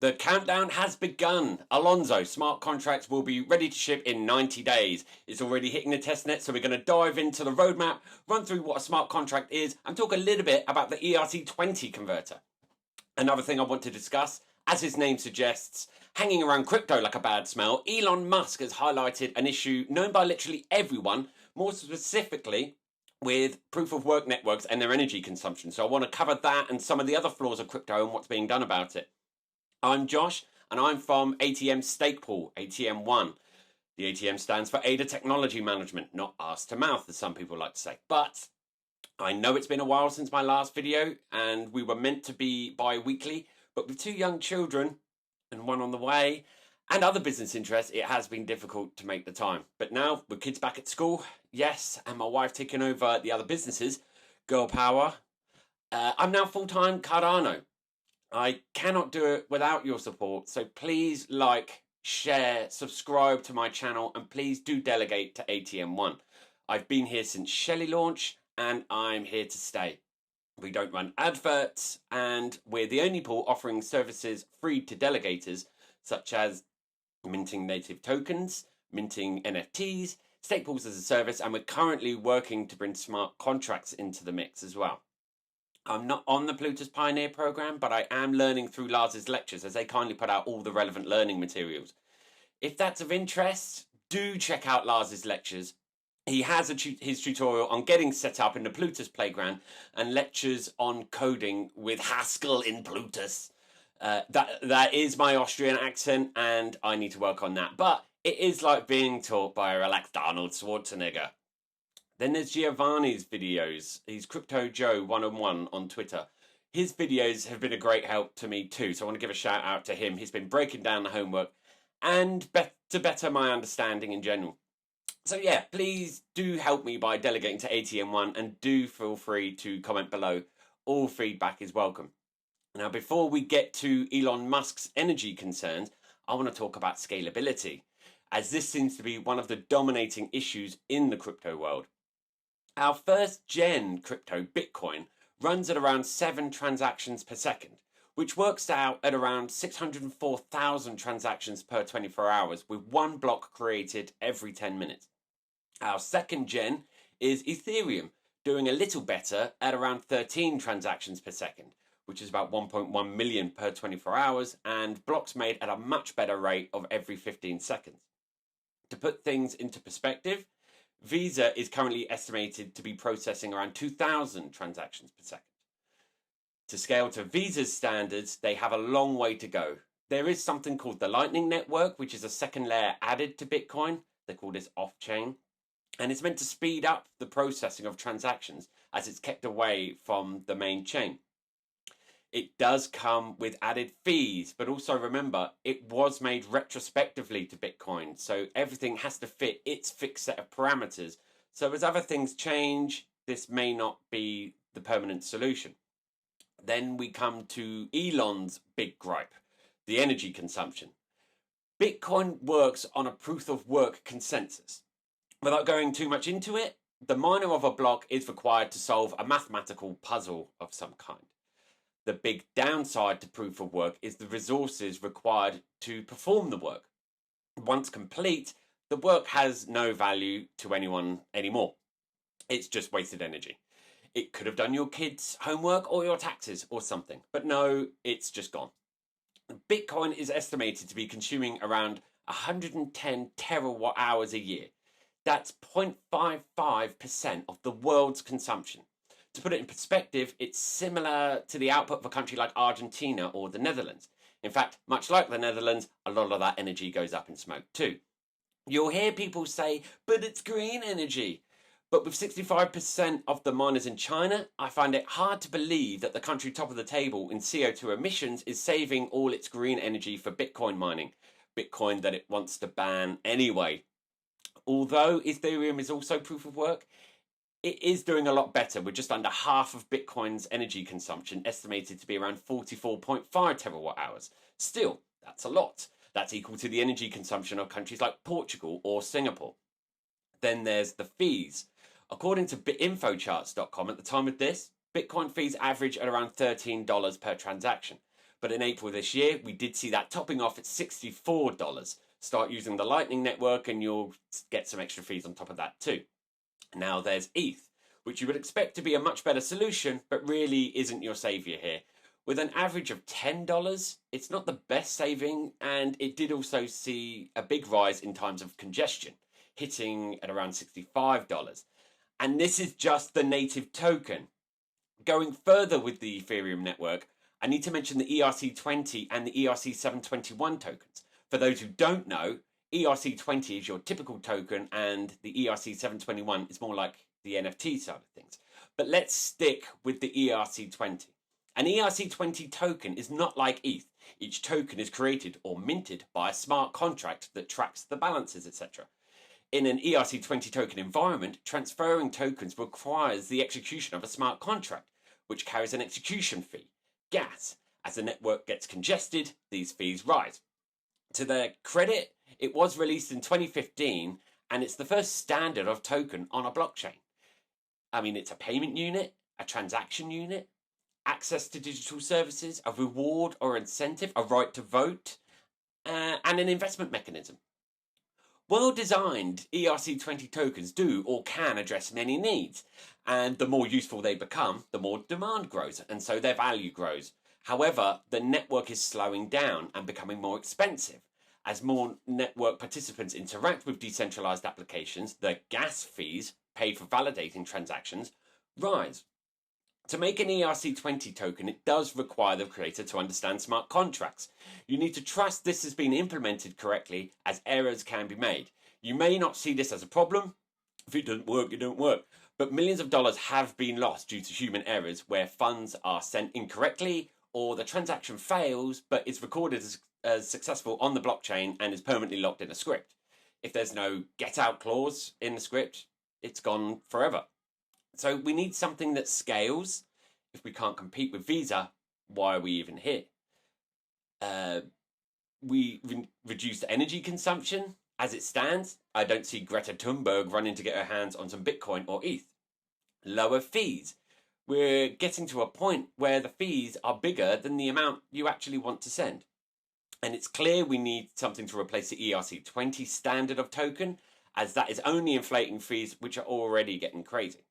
The countdown has begun. Alonzo, smart contracts will be ready to ship in 90 days. It's already hitting the testnet, so we're going to dive into the roadmap, run through what a smart contract is, and talk a little bit about the ERC20 Converter. Another thing I want to discuss, as his name suggests, hanging around crypto like a bad smell, Elon Musk has highlighted an issue known by literally everyone, more specifically with proof of work networks and their energy consumption. So I want to cover that and some of the other flaws of crypto and what's being done about it. I'm Josh, and I'm from ATM Stake Pool, ATM1. The ATM stands for ADA Technology Management, not arse to mouth, as some people like to say. But I know it's been a while since my last video, and we were meant to be bi-weekly, but with 2 young children, and 1 on the way, and other business interests, it has been difficult to make the time. But now, with kids back at school, yes, and my wife taking over the other businesses, girl power, I'm now full-time Cardano. I cannot do it without your support, so please like, share, subscribe to my channel, and please do delegate to ATM1. I've been here since Shelly launch, and I'm here to stay. We don't run adverts, and we're the only pool offering services free to delegators, such as minting native tokens, minting NFTs, stake pools as a service, and we're currently working to bring smart contracts into the mix as well. I'm not on the Plutus Pioneer program, but I am learning through Lars's lectures, as they kindly put out all the relevant learning materials. If that's of interest, do check out Lars's lectures. He has his tutorial on getting set up in the Plutus playground and lectures on coding with Haskell in Plutus. That is my Austrian accent, and I need to work on that. But it is like being taught by a relaxed Arnold Schwarzenegger. Then there's Giiovanni's videos. He's Crypto Joe 101 on Twitter. His videos have been a great help to me too, so I want to give a shout out to him. He's been breaking down the homework and to better my understanding in general. So yeah, please do help me by delegating to ATM1, and do feel free to comment below. All feedback is welcome. Now, before we get to Elon Musk's energy concerns, I want to talk about scalability, as this seems to be one of the dominating issues in the crypto world. Our first gen crypto, Bitcoin, runs at around 7 transactions per second, which works out at around 604,000 transactions per 24 hours, with 1 block created every 10 minutes. Our second gen is Ethereum, doing a little better at around 13 transactions per second, which is about 1.1 million per 24 hours, and blocks made at a much better rate of every 15 seconds. To put things into perspective, Visa is currently estimated to be processing around 2,000 transactions per second. To scale to Visa's standards, they have a long way to go. There is something called the Lightning Network, which is a second layer added to Bitcoin. They call this off-chain. And it's meant to speed up the processing of transactions, as it's kept away from the main chain. It does come with added fees, but also remember, it was made retrospectively to Bitcoin, so everything has to fit its fixed set of parameters. So as other things change, this may not be the permanent solution. Then we come to Elon's big gripe, the energy consumption. Bitcoin works on a proof of work consensus. Without going too much into it, the miner of a block is required to solve a mathematical puzzle of some kind. The big downside to proof of work is the resources required to perform the work. Once complete, the work has no value to anyone anymore. It's just wasted energy. It could have done your kids' homework or your taxes or something, but no, it's just gone. Bitcoin is estimated to be consuming around 110 terawatt hours a year. That's 0.55% of the world's consumption. To put it in perspective, it's similar to the output of a country like Argentina or the Netherlands. In fact, much like the Netherlands, a lot of that energy goes up in smoke too. You'll hear people say, but it's green energy. But with 65% of the miners in China, I find it hard to believe that the country top of the table in CO2 emissions is saving all its green energy for Bitcoin mining. Bitcoin that it wants to ban anyway. Although Ethereum is also proof of work, it is doing a lot better, with just under half of Bitcoin's energy consumption estimated to be around 44.5 terawatt hours. Still, that's a lot. That's equal to the energy consumption of countries like Portugal or Singapore. Then there's the fees. According to bitinfocharts.com, at the time of this, Bitcoin fees average at around $13 per transaction. But in April this year, we did see that topping off at $64. Start using the Lightning Network and you'll get some extra fees on top of that too. Now there's ETH, which you would expect to be a much better solution, but really isn't your savior here. With an average of $10, it's not the best saving, and it did also see a big rise in times of congestion, hitting at around $65. And this is just the native token. Going further with the Ethereum network, I need to mention the ERC20 and the ERC721 tokens. For those who don't know, ERC20 is your typical token and the ERC721 is more like the NFT side of things. But let's stick with the ERC20. An ERC20 token is not like ETH. Each token is created or minted by a smart contract that tracks the balances, etc. In an ERC20 token environment, transferring tokens requires the execution of a smart contract, which carries an execution fee, gas. As the network gets congested, these fees rise. To their credit, it was released in 2015, and it's the first standard of token on a blockchain. I mean, it's a payment unit, a transaction unit, access to digital services, a reward or incentive, a right to vote, and an investment mechanism. Well-designed ERC20 tokens do or can address many needs, and the more useful they become, the more demand grows, and so their value grows. However, the network is slowing down and becoming more expensive. As more network participants interact with decentralized applications, the gas fees paid for validating transactions rise. To make an ERC20 token, it does require the creator to understand smart contracts. You need to trust this has been implemented correctly, as errors can be made. You may not see this as a problem. If it doesn't work, it don't work. But millions of dollars have been lost due to human errors where funds are sent incorrectly or the transaction fails but is recorded as successful on the blockchain and is permanently locked in a script. If there's no get out clause in the script, it's gone forever. So we need something that scales. If we can't compete with Visa, why are we even here? We reduce energy consumption. As it stands, I don't see Greta Thunberg running to get her hands on some Bitcoin or ETH. Lower fees. We're getting to a point where the fees are bigger than the amount you actually want to send. And it's clear we need something to replace the ERC20 standard of token, as that is only inflating fees which are already getting crazy.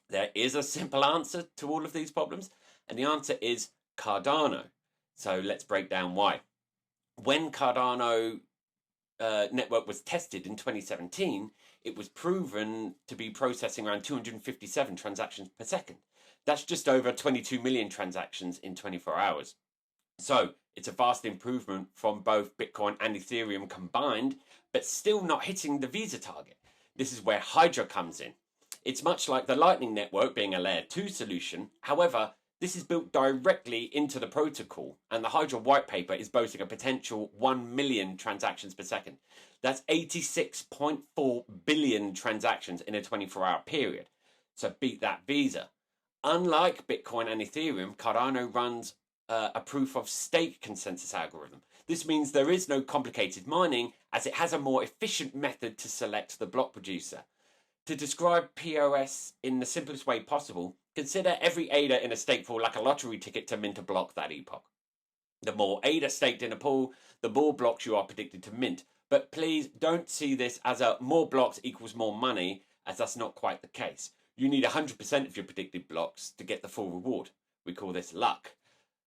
There is a simple answer to all of these problems, and the answer is Cardano. So let's break down why. When Cardano network was tested in 2017, it was proven to be processing around 257 transactions per second. That's just over 22 million transactions in 24 hours. So it's a vast improvement from both Bitcoin and Ethereum combined, but still not hitting the Visa target. This is where Hydra comes in. It's much like the Lightning Network being a layer 2 solution. However, this is built directly into the protocol, and the Hydra white paper is boasting a potential 1 million transactions per second. That's 86.4 billion transactions in a 24-hour period. So beat that Visa. Unlike Bitcoin and Ethereum, Cardano runs a proof of stake consensus algorithm. This means there is no complicated mining, as it has a more efficient method to select the block producer. To describe POS in the simplest way possible, consider every ADA in a stake pool like a lottery ticket to mint a block that epoch. The more ADA staked in a pool, the more blocks you are predicted to mint. But please don't see this as a more blocks equals more money, as that's not quite the case. You need 100% of your predicted blocks to get the full reward. We call this luck.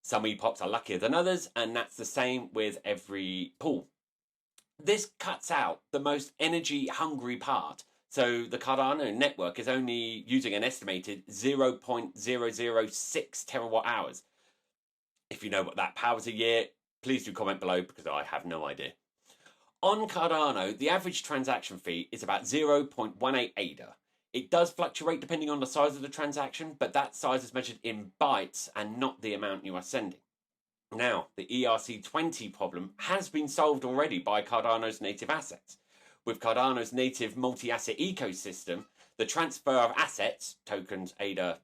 Some epochs are luckier than others, and that's the same with every pool. This cuts out the most energy-hungry part. So the Cardano network is only using an estimated 0.006 terawatt hours. If you know what that powers a year, please do comment below because I have no idea. On Cardano, the average transaction fee is about 0.18 ADA. It does fluctuate depending on the size of the transaction, but that size is measured in bytes and not the amount you are sending. Now, the ERC20 problem has been solved already by Cardano's native assets. With Cardano's native multi-asset ecosystem, the transfer of assets, tokens, ADA,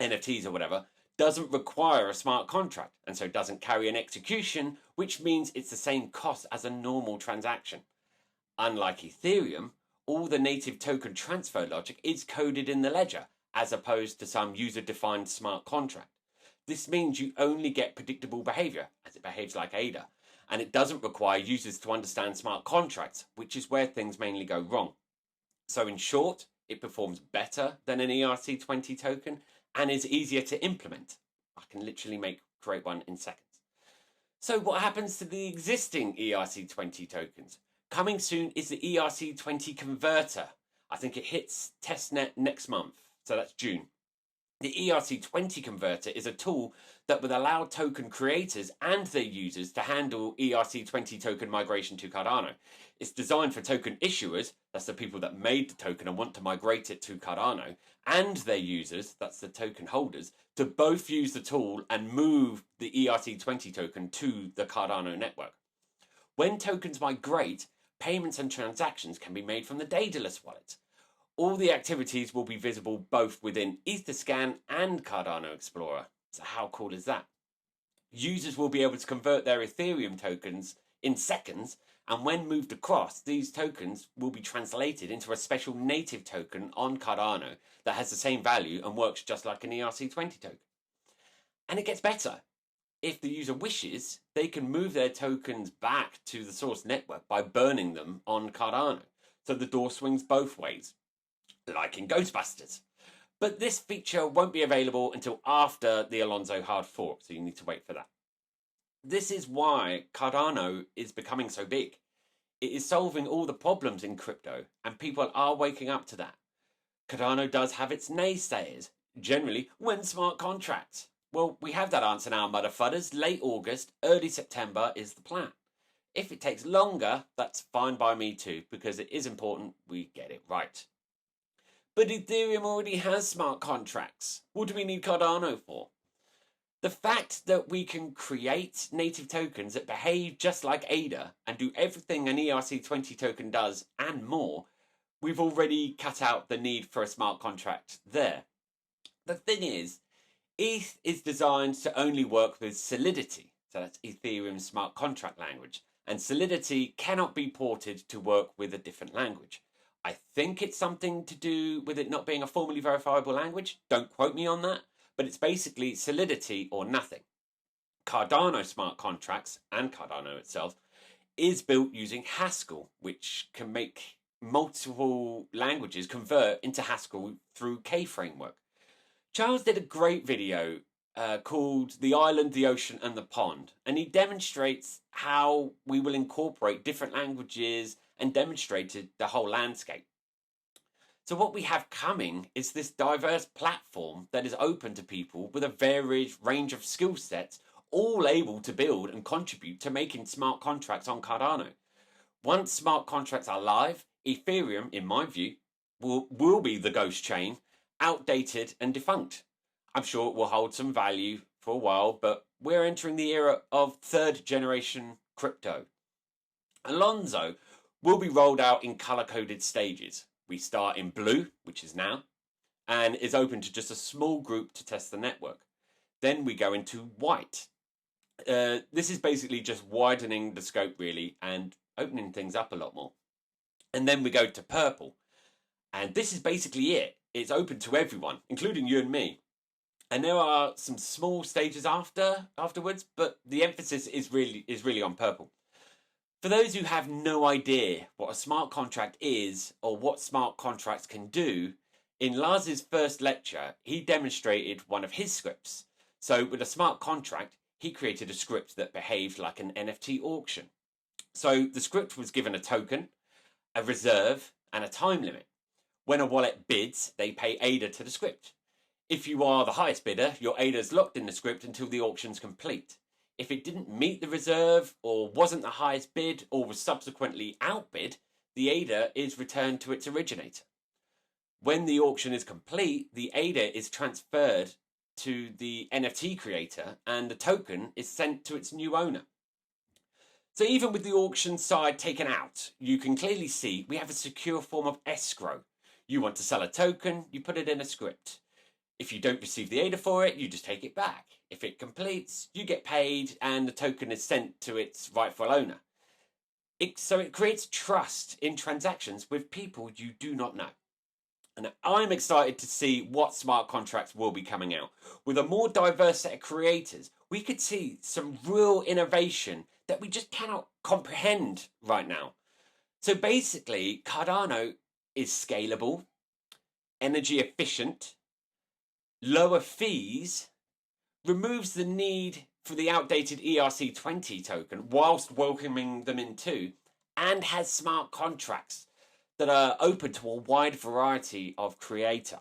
NFTs or whatever, doesn't require a smart contract and so doesn't carry an execution, which means it's the same cost as a normal transaction. Unlike Ethereum, all the native token transfer logic is coded in the ledger, as opposed to some user-defined smart contract. This means you only get predictable behavior, as it behaves like ADA, and it doesn't require users to understand smart contracts, which is where things mainly go wrong. So in short, it performs better than an ERC20 token and is easier to implement. I can literally create one in seconds. So what happens to the existing ERC20 tokens? Coming soon is the ERC20 Converter. I think it hits testnet next month, so that's June. The ERC20 Converter is a tool that would allow token creators and their users to handle ERC20 token migration to Cardano. It's designed for token issuers, that's the people that made the token and want to migrate it to Cardano, and their users, that's the token holders, to both use the tool and move the ERC20 token to the Cardano network. When tokens migrate, payments and transactions can be made from the Daedalus wallet. All the activities will be visible both within Etherscan and Cardano Explorer. So how cool is that? Users will be able to convert their Ethereum tokens in seconds, and when moved across, these tokens will be translated into a special native token on Cardano that has the same value and works just like an ERC20 token. And it gets better. If the user wishes, they can move their tokens back to the source network by burning them on Cardano. So the door swings both ways, like in Ghostbusters. But this feature won't be available until after the Alonzo hard fork, so you need to wait for that. This is why Cardano is becoming so big. It is solving all the problems in crypto, and people are waking up to that. Cardano does have its naysayers. Generally, when smart contracts? Well, we have that answer now, motherfudders. Late August, early September is the plan. If it takes longer, that's fine by me too, because it is important we get it right. But Ethereum already has smart contracts. What do we need Cardano for? The fact that we can create native tokens that behave just like ADA and do everything an ERC20 token does and more, we've already cut out the need for a smart contract there. The thing is, ETH is designed to only work with Solidity, so that's Ethereum's smart contract language, and Solidity cannot be ported to work with a different language. I think it's something to do with it not being a formally verifiable language. Don't quote me on that, but it's basically Solidity or nothing. Cardano smart contracts, and Cardano itself, is built using Haskell, which can make multiple languages convert into Haskell through K-framework. Charles did a great video called The Island, the Ocean and the Pond, and he demonstrates how we will incorporate different languages and demonstrated the whole landscape. So what we have coming is this diverse platform that is open to people with a varied range of skill sets, all able to build and contribute to making smart contracts on Cardano. Once smart contracts are live, Ethereum, in my view, will be the ghost chain, outdated and defunct. I'm sure it will hold some value for a while, but we're entering the era of third generation crypto. Alonzo will be rolled out in color-coded stages. We start in blue, which is now, and is open to just a small group to test the network. Then we go into white. This is basically just widening the scope really and opening things up a lot more. And then we go to purple. And this is basically it. It's open to everyone, including you and me. And there are some small stages afterwards, but the emphasis is really on purple. For those who have no idea what a smart contract is or what smart contracts can do, in Lars's first lecture, he demonstrated one of his scripts. So with a smart contract, he created a script that behaved like an NFT auction. So the script was given a token, a reserve, and a time limit. When a wallet bids, they pay ADA to the script. If you are the highest bidder, your ADA is locked in the script until the auction's complete. If it didn't meet the reserve, or wasn't the highest bid, or was subsequently outbid, the ADA is returned to its originator. When the auction is complete, the ADA is transferred to the NFT creator, and the token is sent to its new owner. So even with the auction side taken out, you can clearly see we have a secure form of escrow. You want to sell a token, you put it in a script. If you don't receive the ADA for it, you just take it back. If it completes, you get paid and the token is sent to its rightful owner. So it creates trust in transactions with people you do not know. And I'm excited to see what smart contracts will be coming out. With a more diverse set of creators, we could see some real innovation that we just cannot comprehend right now. So basically, Cardano is scalable, energy efficient, lower fees, removes the need for the outdated ERC20 token whilst welcoming them in too, and has smart contracts that are open to a wide variety of creator.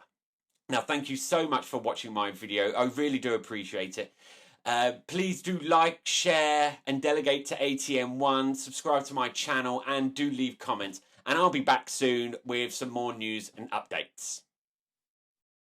Now, thank you so much for watching my video. I really do appreciate it. Please do like, share, and delegate to ATM1. Subscribe to my channel and do leave comments. And I'll be back soon with some more news and updates.